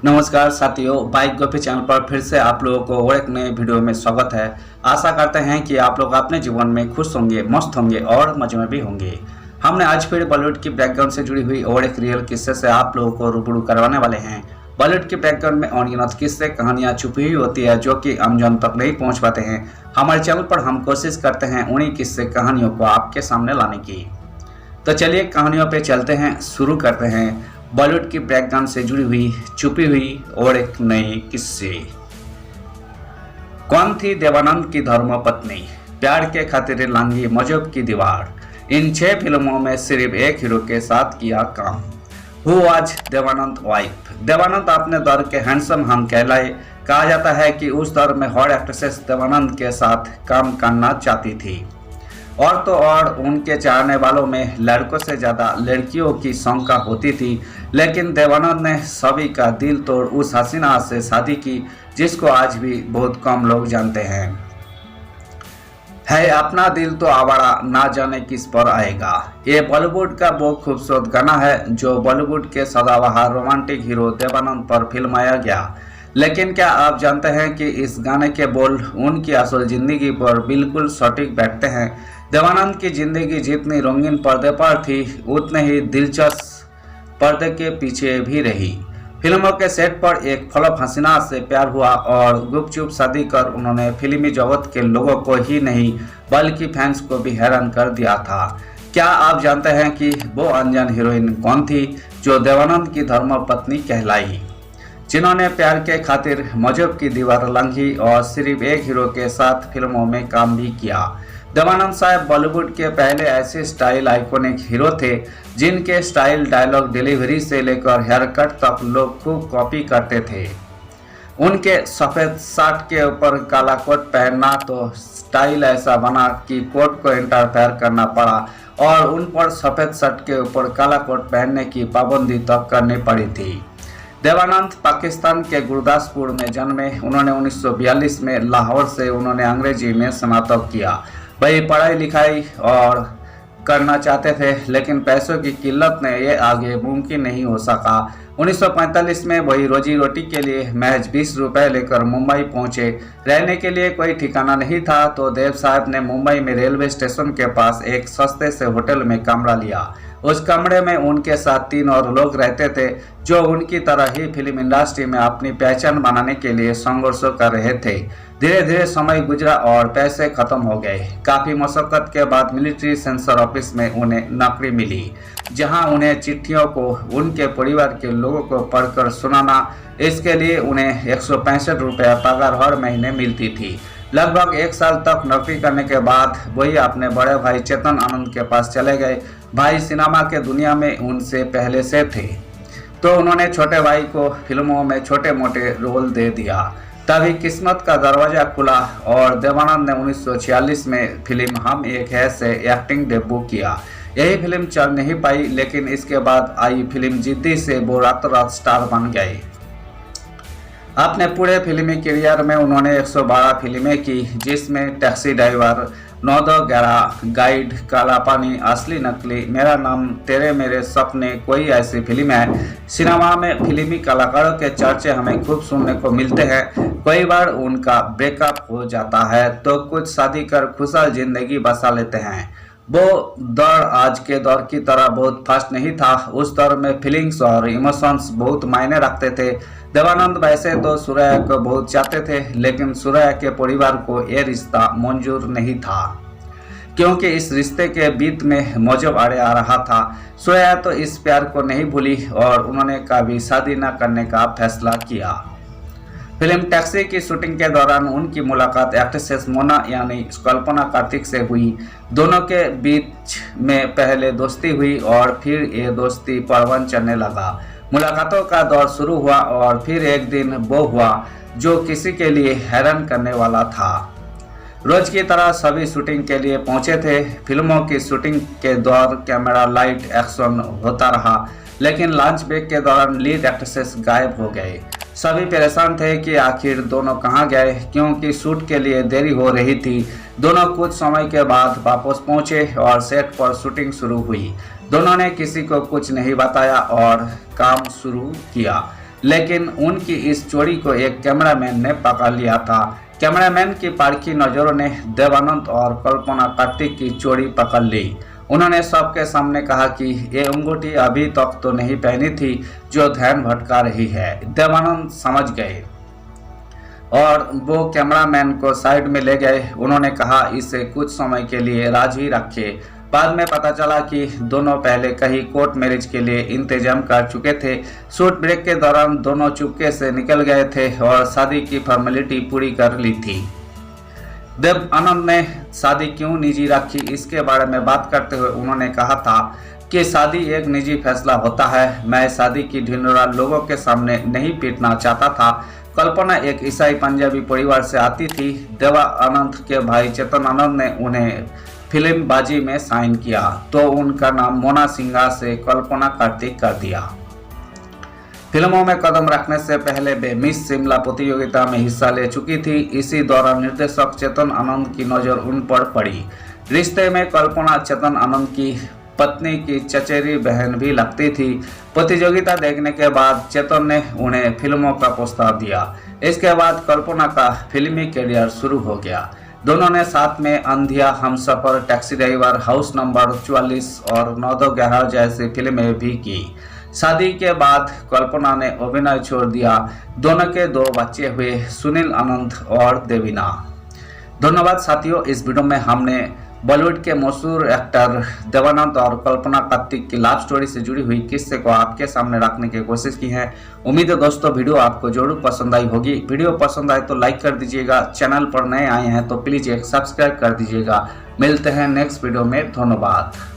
नमस्कार साथियों, बाइक गोपी चैनल पर फिर से आप लोगों को और एक नए वीडियो में स्वागत है। आशा करते हैं कि आप लोग अपने जीवन में खुश होंगे, मस्त होंगे और मजे में भी होंगे। हमने आज फिर बॉलीवुड की बैकग्राउंड से जुड़ी हुई और एक रियल किस्से से आप लोगों को रूबरू करवाने वाले हैं। बॉलीवुड की बैकग्राउंड में अनगिनत किस्से कहानियां छुपी हुई होती है जो कि आमजन तक नहीं पहुँच पाते हैं। हमारे चैनल पर हम कोशिश करते हैं उन्हीं किस्से कहानियों को आपके सामने लाने की। तो चलिए कहानियों पे चलते हैं, शुरू करते हैं बॉलीवुड की बैकग्राउंड से जुड़ी हुई छुपी हुई और एक नए किस्से। कौन थी देवानंद की धर्मपत्नी? प्यार के खातिर लांघी मजहब की दीवार। इन 6 फिल्मों में सिर्फ एक हीरो के साथ किया काम। Who was Devanand wife? Devanand अपने दौर के हैंडसम हम कहलाए। कहा जाता है कि उस दौर में हर एक्ट्रेसेस देवानंद के साथ काम करना चाहती थी। और तो और उनके चाहने वालों में लड़कों से ज़्यादा लड़कियों की शंका होती थी, लेकिन देवानंद ने सभी का दिल तोड़ उस हसीना से शादी की जिसको आज भी बहुत कम लोग जानते हैं। है अपना दिल तो आवारा, ना जाने किस पर आएगा। ये बॉलीवुड का बहुत खूबसूरत गाना है जो बॉलीवुड के सदाबहार रोमांटिक हीरो देवानंद पर फिल्माया गया। लेकिन क्या आप जानते हैं कि इस गाने के बोल उनकी असल जिंदगी पर बिल्कुल सटीक बैठते हैं। देवानंद की जिंदगी जितनी रंगीन पर्दे पर थी उतने ही दिलचस्प पर्दे के पीछे भी रही। फिल्मों के सेट पर एक फ्लॉप हसीना से प्यार हुआ और गुपचुप शादी कर उन्होंने फिल्मी जगत के लोगों को ही नहीं बल्कि फैंस को भी हैरान कर दिया था। क्या आप जानते हैं कि वो अनजान हीरोइन कौन थी जो देवानंद की धर्मपत्नी कहलाई, जिन्होंने प्यार के खातिर मजहब की दीवार लांघी और सिर्फ एक हीरो के साथ फिल्मों में काम भी किया? देवानंद साहब बॉलीवुड के पहले ऐसे स्टाइल आइकॉनिक हीरो थे जिनके स्टाइल, डायलॉग डिलीवरी से लेकर हेयर कट तक लोग खूब कॉपी करते थे। उनके सफ़ेद शर्ट के ऊपर काला कोट पहनना तो स्टाइल ऐसा बना कि कोट को इंटरफेयर करना पड़ा और उन पर सफ़ेद शर्ट के ऊपर काला कोट पहनने की पाबंदी तक करनी पड़ी थी। देवानंद पाकिस्तान के गुरदासपुर में जन्मे। उन्होंने 1942 में लाहौर से उन्होंने अंग्रेजी में स्नातक किया। वही पढ़ाई लिखाई और करना चाहते थे, लेकिन पैसों की किल्लत ने ये आगे मुमकिन नहीं हो सका। 1945 में वही रोजी रोटी के लिए महज 20 रुपए लेकर मुंबई पहुंचे। रहने के लिए कोई ठिकाना नहीं था तो देव साहब ने मुंबई में रेलवे स्टेशन के पास एक सस्ते से होटल में कमरा लिया। उस कमरे में उनके साथ 3 और लोग रहते थे जो उनकी तरह ही फिल्म इंडस्ट्री में अपनी पहचान बनाने के लिए संघर्ष कर रहे थे। धीरे धीरे समय गुजरा और पैसे खत्म हो गए। काफ़ी मशक्कत के बाद मिलिट्री सेंसर ऑफिस में उन्हें नौकरी मिली, जहां उन्हें चिट्ठियों को उनके परिवार के लोगों को पढ़कर सुनाना, इसके लिए उन्हें 165 रुपये पगार हर महीने मिलती थी। लगभग 1 साल तक नौकरी करने के बाद वही अपने बड़े भाई चेतन आनंद के पास चले गए। भाई सिनेमा के दुनिया में उनसे पहले से थे, तो उन्होंने छोटे भाई को फिल्मों में छोटे मोटे रोल दे दिया। तभी किस्मत का दरवाजा खुला और देवानंद ने 1946 में फिल्म हम एक है से एक्टिंग डेब्यू किया। यही फिल्म चल नहीं पाई, लेकिन इसके बाद आई फिल्म जिद्दी से वो रातों रात स्टार बन गए। अपने पूरे फिल्मी करियर में उन्होंने 112 फिल्में की, जिसमें टैक्सी ड्राइवर, 9-11, गाइड, काला पानी, असली नकली, मेरा नाम, तेरे मेरे सपने, कोई ऐसी फिल्म है। सिनेमा में फिल्मी कलाकारों के चर्चे हमें खूब सुनने को मिलते हैं। कई बार उनका ब्रेकअप हो जाता है तो कुछ शादी कर खुशहाल जिंदगी बसा लेते हैं। वो दौर आज के दौर की तरह बहुत फास्ट नहीं था। उस दौर में फीलिंग्स और इमोशंस बहुत मायने रखते थे। देवानंद वैसे तो सुरैया को बहुत चाहते थे, लेकिन सुरैया के परिवार को ये रिश्ता मंजूर नहीं था, क्योंकि इस रिश्ते के बीच में मजहब आड़े आ रहा था। सुरैया तो इस प्यार को नहीं भूली और उन्होंने कभी शादी न करने का फैसला किया। फिल्म टैक्सी की शूटिंग के दौरान उनकी मुलाकात एक्ट्रेस मोना यानी कल्पना कार्तिक से हुई। दोनों के बीच में पहले दोस्ती हुई और फिर ये दोस्ती परवान चढ़ने लगा। मुलाकातों का दौर शुरू हुआ और फिर एक दिन वो हुआ जो किसी के लिए हैरान करने वाला था। रोज की तरह सभी शूटिंग के लिए पहुंचे थे। फिल्मों की शूटिंग के दौर कैमरा, लाइट, एक्शन होता रहा, लेकिन लंच ब्रेक के दौरान लीड एक्ट्रेसेस गायब हो गए। सभी परेशान थे कि आखिर दोनों कहां गए, क्योंकि शूट के लिए देरी हो रही थी। दोनों कुछ समय के बाद वापस पहुंचे और सेट पर शूटिंग शुरू हुई। दोनों ने किसी को कुछ नहीं बताया और काम शुरू किया। लेकिन उनकी इस चोरी को एक कैमरामैन ने पकड़ लिया था। कैमरामैन की पारखी नजरों ने देवानंद और कल्पना कार्तिक की चोरी पकड़ ली। उन्होंने सबके सामने कहा कि ये अंगूठी अभी तक तो नहीं पहनी थी जो ध्यान भटका रही है। देवानंद समझ गए और वो कैमरामैन को साइड में ले गए। उन्होंने कहा इसे कुछ समय के लिए राज ही रखे। बाद में पता चला कि दोनों पहले कहीं कोर्ट मैरिज के लिए इंतजाम कर चुके थे। शूट ब्रेक के दौरान दोनों चुपके से निकल गए थे और शादी की फॉर्मेलिटी पूरी कर ली थी। देवानंद ने शादी क्यों निजी रखी इसके बारे में बात करते हुए उन्होंने कहा था कि शादी एक निजी फैसला होता है। मैं शादी की ढिंढोरा लोगों के सामने नहीं पीटना चाहता था। कल्पना एक ईसाई पंजाबी परिवार से आती थी। देवानंद के भाई चेतन आनंद ने उन्हें फिल्म बाजी में साइन किया तो उनका नाम मोना सिंघा से कल्पना कार्तिक कर दिया। फिल्मों में कदम रखने से पहले वे मिस शिमला प्रतियोगिता में हिस्सा ले चुकी थी। इसी दौरान निर्देशक चेतन आनंद की नज़र उन पर पड़ी। रिश्ते में कल्पना चेतन आनंद की पत्नी की चचेरी बहन भी लगती थी। प्रतियोगिता देखने के बाद चेतन ने उन्हें फिल्मों का प्रस्ताव दिया। इसके बाद कल्पना का फिल्मी करियर शुरू हो गया। दोनों ने साथ में अंधिया, हमसफर, टैक्सी ड्राइवर, हाउस नंबर 44 और 9-11 जैसी फिल्में भी की। शादी के बाद कल्पना ने अभिनय छोड़ दिया। दोनों के 2 बच्चे हुए, सुनील आनंद और देवीना। धन्यवाद साथियों, इस वीडियो में हमने बॉलीवुड के मशहूर एक्टर देवानंद और कल्पना कार्तिक की लव स्टोरी से जुड़ी हुई किस्से को आपके सामने रखने की कोशिश की है। उम्मीद है दोस्तों वीडियो आपको जरूर पसंद आई होगी। वीडियो पसंद आए तो लाइक कर दीजिएगा। चैनल पर नए आए हैं तो प्लीज एक सब्सक्राइब कर दीजिएगा। मिलते हैं नेक्स्ट वीडियो में। धन्यवाद।